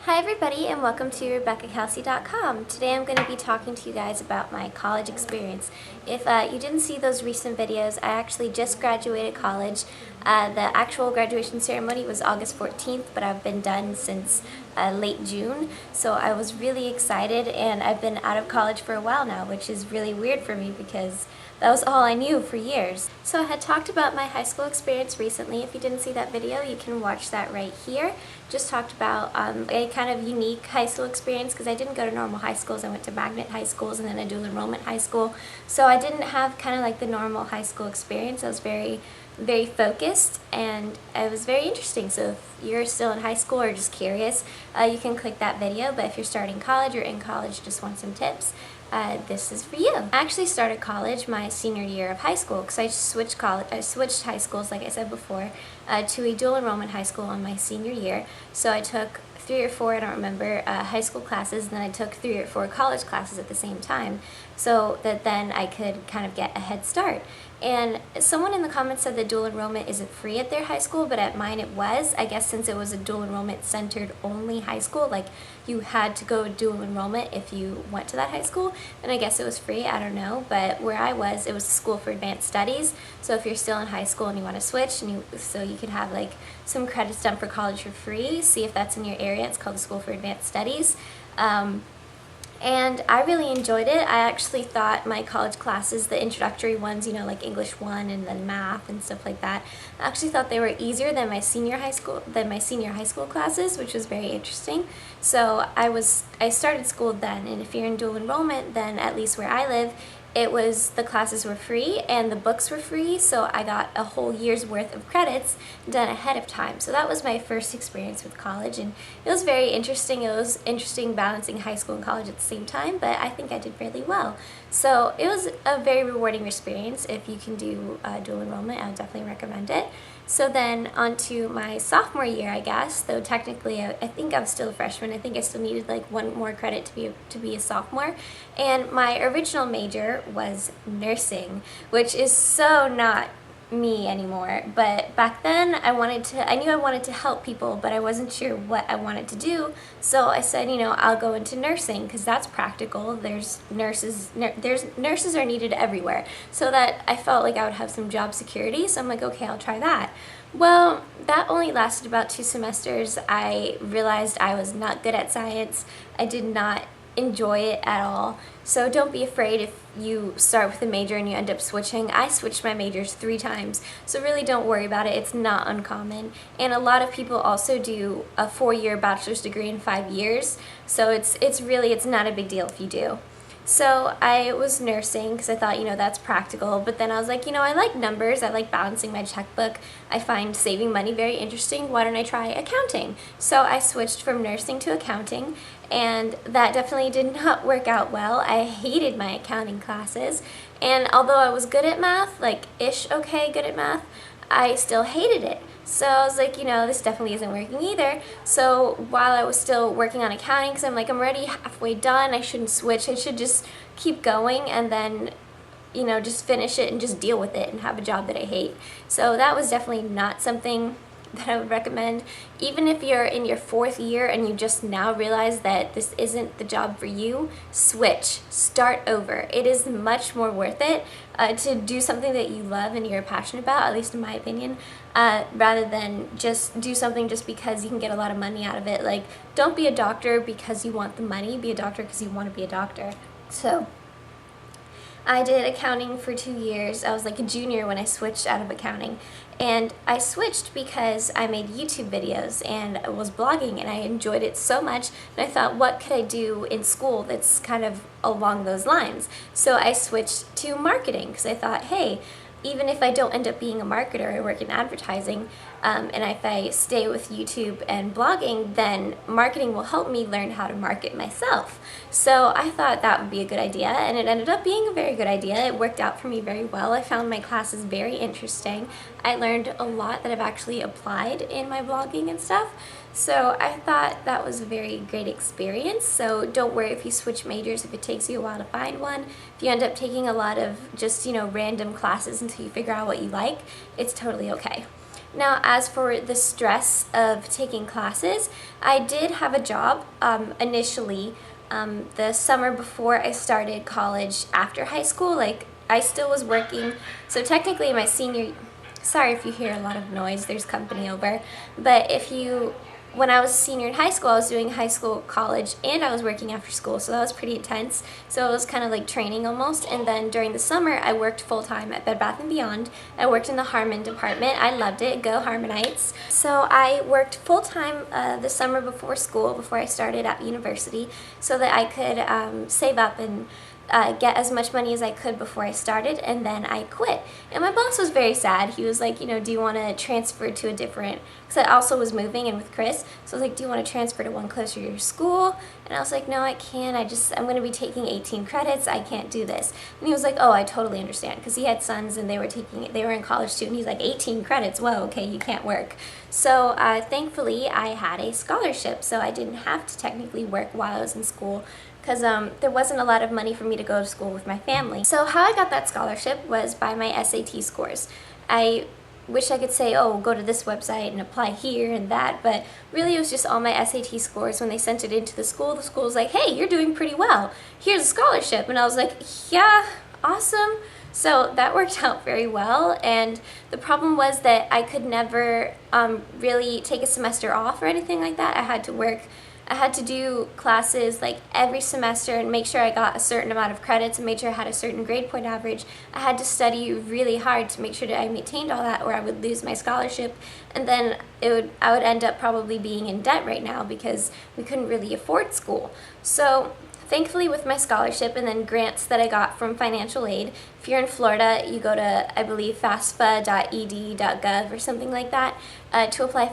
Hi everybody and welcome to RebeccaKelsey.com. Today I'm going to be talking to you guys about my college experience. If you didn't see those recent videos, I actually just graduated college. The actual graduation ceremony was August 14th, but I've been done since late June. So I was really excited, and I've been out of college for a while now, which is really weird for me because that was all I knew for years. So I had talked about my high school experience recently. If you didn't see that video, you can watch that right here. Just talked about a kind of unique high school experience because I didn't go to normal high schools. I went to magnet high schools and then a dual enrollment high school. So I didn't have kind of like the normal high school experience. I was very focused, and it was very interesting. So if you're still in high school or just curious, you can click that video. But if you're starting college or in college, just want some tips, this is for you. I actually started college my senior year of high school because I switched high schools, like I said before, to a dual enrollment high school on my senior year. So I took 3 or 4, I don't remember, high school classes, and then I took 3 or 4 college classes at the same time, so that then I could kind of get a head start. And someone in the comments said that dual enrollment isn't free at their high school, but at mine it was. I guess since it was a dual enrollment centered only high school, like you had to go dual enrollment if you went to that high school, then I guess it was free, I don't know. But where I was, it was a school for advanced studies. So if you're still in high school and you want to switch, and so you could have like some credits done for college for free, see if that's in your area. It's called the School for Advanced Studies. And I really enjoyed it. I actually thought my college classes, the introductory ones, you know, like English 1 and then math and stuff like that, I actually thought they were easier than my senior high school classes, which was very interesting. So I started school then, and if you're in dual enrollment, then at least where I live, the classes were free and the books were free, so I got a whole year's worth of credits done ahead of time. So that was my first experience with college, and it was very interesting. It was interesting balancing high school and college at the same time, but I think I did really well. So it was a very rewarding experience. If you can do dual enrollment, I would definitely recommend it. So then on to my sophomore year, I guess, though technically I think I'm still a freshman. I think I still needed like 1 more credit to be a sophomore. And my original major was nursing, which is so not me anymore. But back then I knew I wanted to help people, but I wasn't sure what I wanted to do. So I said, you know, I'll go into nursing because that's practical. Nurses are needed everywhere. So that I felt like I would have some job security. So I'm like, okay, I'll try that. Well, that only lasted about 2 semesters. I realized I was not good at science. I did not enjoy it at all. So don't be afraid if you start with a major and you end up switching. I switched my majors 3 times, so really don't worry about it. It's not uncommon. And a lot of people also do a 4-year bachelor's degree in 5 years, so it's not a big deal if you do. So I was nursing because I thought, you know, that's practical, but then I was like, you know, I like numbers, I like balancing my checkbook, I find saving money very interesting, why don't I try accounting? So I switched from nursing to accounting, and that definitely did not work out well. I hated my accounting classes, and although I was good at math, like okay good at math, I still hated it. So I was like, you know, this definitely isn't working either. So while I was still working on accounting, because I'm like, I'm already halfway done, I shouldn't switch, I should just keep going and then, you know, just finish it and just deal with it and have a job that I hate. So that was definitely not something that I would recommend. Even if you're in your 4th year and you just now realize that this isn't the job for you, switch, start over. It is much more worth it to do something that you love and you're passionate about, at least in my opinion, rather than just do something just because you can get a lot of money out of it. Like, don't be a doctor because you want the money, be a doctor because you want to be a doctor. So I did accounting for 2 years. I was like a junior when I switched out of accounting. And I switched because I made YouTube videos and I was blogging and I enjoyed it so much. And I thought, what could I do in school that's kind of along those lines? So I switched to marketing because I thought, hey, even if I don't end up being a marketer, I work in advertising, and if I stay with YouTube and blogging, then marketing will help me learn how to market myself. So I thought that would be a good idea, and it ended up being a very good idea. It worked out for me very well. I found my classes very interesting. I learned a lot that I've actually applied in my blogging and stuff. So I thought that was a very great experience. So don't worry if you switch majors, if it takes you a while to find one. If you end up taking a lot of just, you know, random classes until you figure out what you like, it's totally okay. Now, as for the stress of taking classes, I did have a job initially the summer before I started college after high school. Like, I still was working, so technically my senior, sorry if you hear a lot of noise, there's company over, but when I was a senior in high school, I was doing high school, college, and I was working after school, so that was pretty intense. So it was kind of like training almost. And then during the summer, I worked full-time at Bed Bath & Beyond. I worked in the Harmon department. I loved it. Go Harmonites. So I worked full-time the summer before school, before I started at university, so that I could save up and get as much money as I could before I started, and then I quit. And my boss was very sad. He was like, do you want to transfer to a different, because I also was moving in with Chris, so I was like, do you want to transfer to one closer to your school? And I was like, no, I can't. I'm going to be taking 18 credits. I can't do this. And he was like, oh, I totally understand, because he had sons and they were in college too, and he's like, 18 credits, whoa, okay, you can't work. So thankfully, I had a scholarship, so I didn't have to technically work while I was in school, because there wasn't a lot of money for me to go to school with my family. So how I got that scholarship was by my SAT scores. I wish I could say, oh, go to this website and apply here and that, but really it was just all my SAT scores. When they sent it into the school was like, hey, you're doing pretty well. Here's a scholarship. And I was like, yeah, awesome. So that worked out very well, and the problem was that I could never really take a semester off or anything like that. I had to do classes like every semester and make sure I got a certain amount of credits and made sure I had a certain grade point average. I had to study really hard to make sure that I maintained all that, or I would lose my scholarship, and then I would end up probably being in debt right now because we couldn't really afford school. So thankfully, with my scholarship and then grants that I got from financial aid, if you're in Florida, you go to, I believe, fasfa.ed.gov or something like that to apply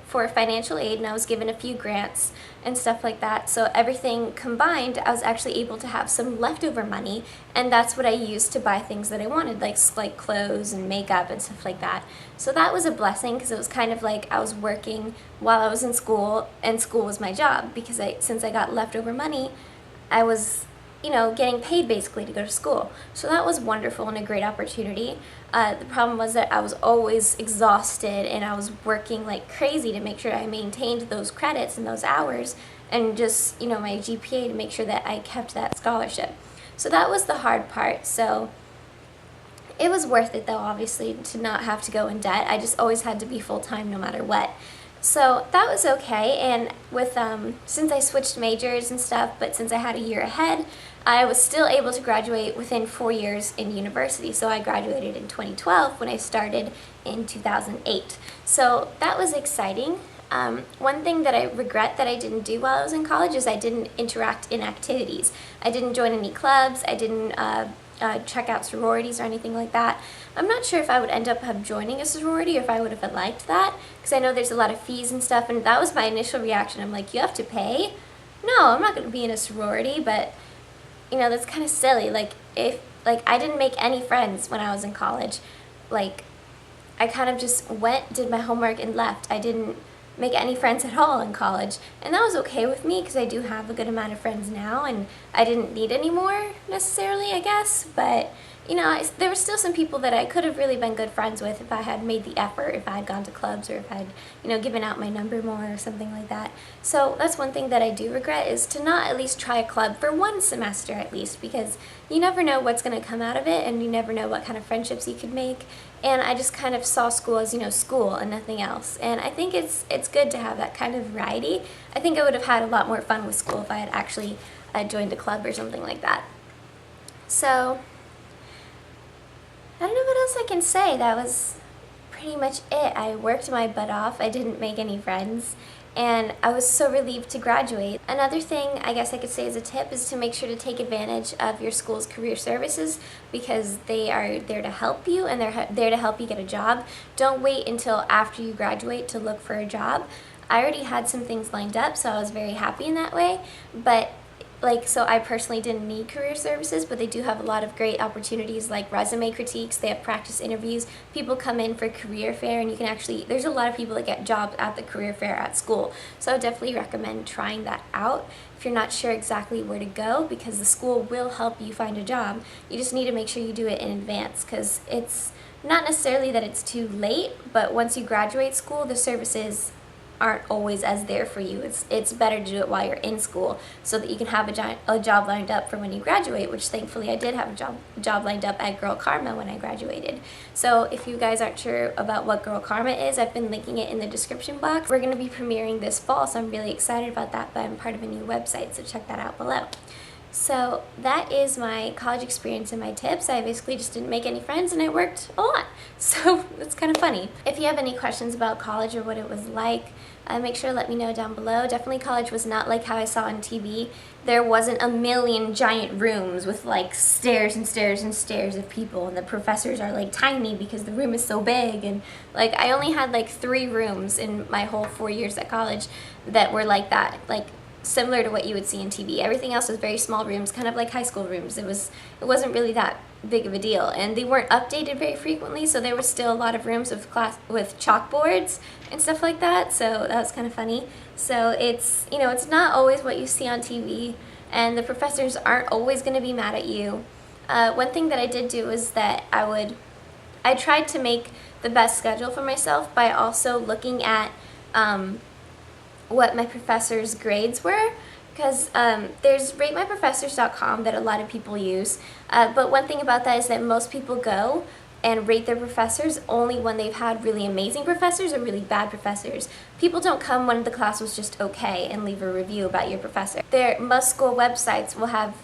for financial aid, and I was given a few grants and stuff like that. So everything combined, I was actually able to have some leftover money, and that's what I used to buy things that I wanted, like clothes and makeup and stuff like that. So that was a blessing, because it was kind of like I was working while I was in school, and school was my job, because since I got leftover money, I was, getting paid basically to go to school. So that was wonderful and a great opportunity. The problem was that I was always exhausted, and I was working like crazy to make sure I maintained those credits and those hours, and just, my GPA, to make sure that I kept that scholarship. So that was the hard part. So it was worth it though, obviously, to not have to go in debt. I just always had to be full-time no matter what. So that was okay, and with since I switched majors and stuff, but since I had a year ahead, I was still able to graduate within 4 years in university. So I graduated in 2012 when I started in 2008. So that was exciting. One thing that I regret that I didn't do while I was in college is I didn't interact in activities. I didn't join any clubs. I didn't check out sororities or anything like that. I'm not sure if I would end up joining a sorority, or if I would have liked that, because I know there's a lot of fees and stuff, and that was my initial reaction. I'm like, you have to pay? No, I'm not going to be in a sorority, but that's kind of silly. Like, I didn't make any friends when I was in college. Like, I kind of just went, did my homework, and left. I didn't make any friends at all in college, and that was okay with me, because I do have a good amount of friends now, and I didn't need any more necessarily, I guess. But there were still some people that I could have really been good friends with if I had made the effort, if I had gone to clubs, or if I had given out my number more or something like that. So that's one thing that I do regret, is to not at least try a club for one semester at least, because you never know what's going to come out of it, and you never know what kind of friendships you could make. And I just kind of saw school as, school and nothing else. And I think it's good to have that kind of variety. I think I would have had a lot more fun with school if I had actually joined a club or something like that. So I don't know what else I can say. That was pretty much it. I worked my butt off. I didn't make any friends, and I was so relieved to graduate. Another thing I guess I could say as a tip is to make sure to take advantage of your school's career services, because they are there to help you, and they're there to help you get a job. Don't wait until after you graduate to look for a job. I already had some things lined up, so I was very happy in that way, but so I personally didn't need career services, but they do have a lot of great opportunities, like resume critiques. They have practice interviews. People come in for career fair, and you can there's a lot of people that get jobs at the career fair at school. So I would definitely recommend trying that out if you're not sure exactly where to go, because the school will help you find a job. You just need to make sure you do it in advance, because it's not necessarily that it's too late, but once you graduate school, the services aren't always as there for you. It's better to do it while you're in school so that you can have a job lined up for when you graduate, which thankfully I did have a job lined up at Girl Karma when I graduated. So if you guys aren't sure about what Girl Karma is, I've been linking it in the description box. We're going to be premiering this fall, so I'm really excited about that, but I'm part of a new website, so check that out below. So that is my college experience and my tips. I basically just didn't make any friends and I worked a lot. So it's kind of funny. If you have any questions about college or what it was like, make sure to let me know down below. Definitely college was not like how I saw on TV. There wasn't a million giant rooms with like stairs and stairs and stairs of people, and the professors are like tiny because the room is so big. And like I only had like 3 rooms in my whole 4 years at college that were like that. Like similar to what you would see in TV. Everything else was very small rooms, kind of like high school rooms. It wasn't really that big of a deal, and they weren't updated very frequently, so there was still a lot of rooms with chalkboards and stuff like that, so that was kind of funny. So it's, you know, it's not always what you see on TV, and the professors aren't always going to be mad at you. One thing that I did do is that I tried to make the best schedule for myself by also looking at what my professors' grades were, because there's ratemyprofessors.com that a lot of people use, but one thing about that is that most people go and rate their professors only when they've had really amazing professors or really bad professors. People don't come when the class was just okay and leave a review about your professor. Most school websites will have,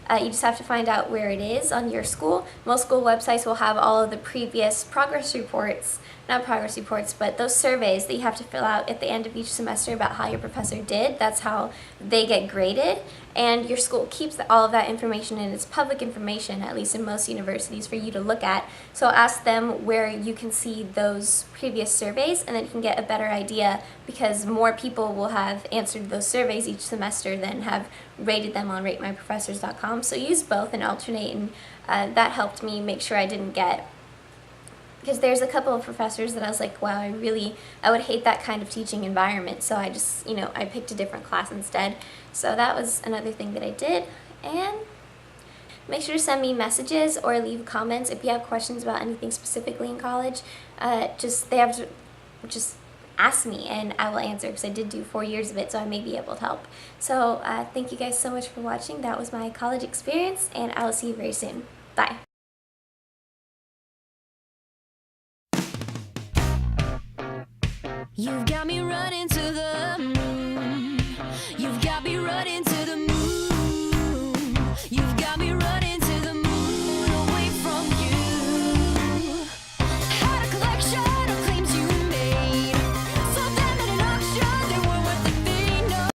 you just have to find out where it is on your school. Most school websites will have all of the previous progress reports, not progress reports, but those surveys that you have to fill out at the end of each semester about how your professor did. That's how they get graded, and your school keeps all of that information, and it's public information, at least in most universities, for you to look at. So ask them where you can see those previous surveys, and then you can get a better idea, because more people will have answered those surveys each semester than have rated them on ratemyprofessors.com. So use both and alternate, and that helped me make sure I didn't get, because there's a couple of professors that I was like, wow, I would hate that kind of teaching environment, so I just, you know, I picked a different class instead. So that was another thing that I did. And make sure to send me messages or leave comments if you have questions about anything specifically in college. Just ask me and I will answer, because I did do 4 years of it, so I may be able to help. So thank you guys so much for watching. That was my college experience, and I will see you very soon. Bye. You've got me running to the moon. You've got me running to